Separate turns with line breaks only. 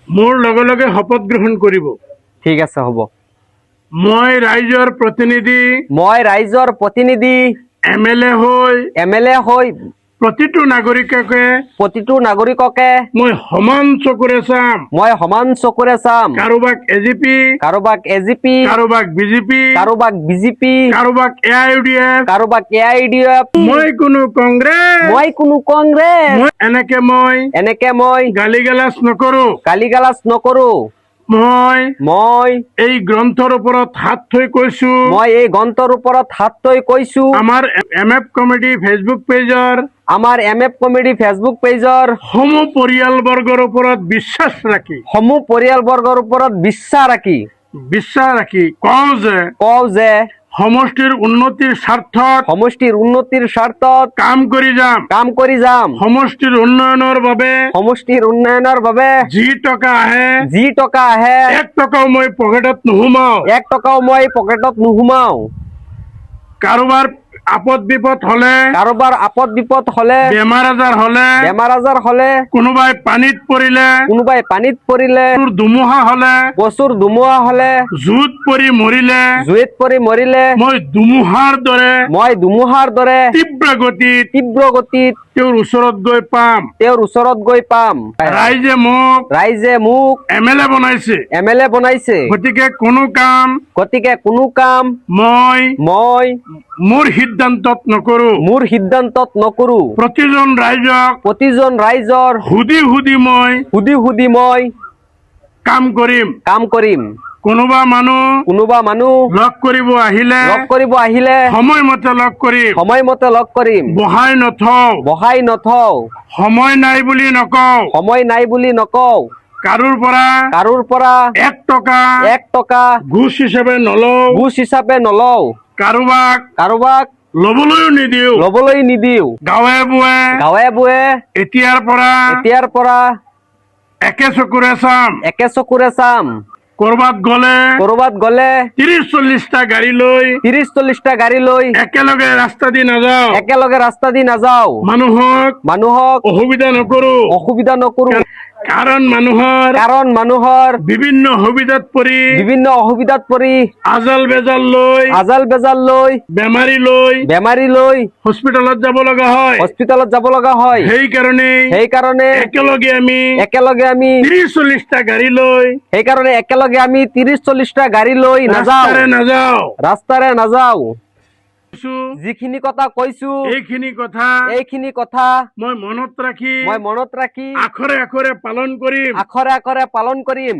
মোৰ লগে লগে শপত গ্ৰহণ কৰিব।
ঠিক আছে হ'ব।
মই ৰাইজৰ প্ৰতিনিধি MLA হৈ প্ৰতিটো নাগৰিককে মই সমান চকুৰে চাম। কাৰোবাক AGP, কাৰোবাক BJP, কাৰোবাক AIDF, মই কোনো কংগ্ৰেছ, এনেকে মই গালিগালাজ নকৰো। মই এই গ্ৰন্থৰ ওপৰত হাত থৈ কৈছো, আমাৰ MF কমেডি ফেচবুক পেজৰ সমূহ পৰিয়ালবৰ্গৰ ওপৰত বিশ্বাস ৰাখি কওঁ যে সমষ্টিৰ উন্নতিৰ স্বাৰ্থত কাম কৰি যাম। সমষ্টিৰ উন্নয়নৰ বাবে যি টকা আহে 1 টকাও মই পকেটত নুহুমাও। কাৰোবাৰ আপদ বিপদ হলে বেমাৰ আজাৰ হলে কোনোবাই পানীত পৰিলে বছৰ ধুমুহা হলে জুইত পৰি মৰিলে মই ধুমুহাৰ দৰে তীব্ৰ গতিত তেওঁৰ ওচৰত গৈ পাম। ৰাইজে মোক MLA বনাইছে। গতিকে কোনো কাম মই মোৰ সিদ্ধান্তত নকৰো। প্ৰতিজন ৰাইজৰ সুধি মই কাম কৰিম। কোনোবা মানুহ লগ কৰিব আহিলে সময়মতে লগ কৰিম। বহাই নথওঁ। সময় নাই বুলি নকওঁ। কাৰোৰ পৰা 1 টকা ঘুষ হিচাপে নলওঁ। কাৰোবাক লবলৈও নিদিও। গাঁৱে বুৱে এতিয়াৰ পৰা একে চকুৰে চাম। কৰবাত গলে 30-40টা গাড়ী লৈ একেলগে ৰাস্তা দি নাযাও। মানুহক অসুবিধা নকৰো। কাৰণ মানুহৰ বিভিন্ন অসুবিধাত পৰি আজাল বেজাল লৈ বেমাৰী লৈ হস্পিটালত যাব লগা হয়। সেইকাৰণে একেলগে আমি 30-40টা গাড়ী লৈ ৰাস্তাৰে নাযাও। যিখিনি কথা কৈছো এইখিনি কথা মই মনত ৰাখি আখৰে আখৰে পালন কৰিম।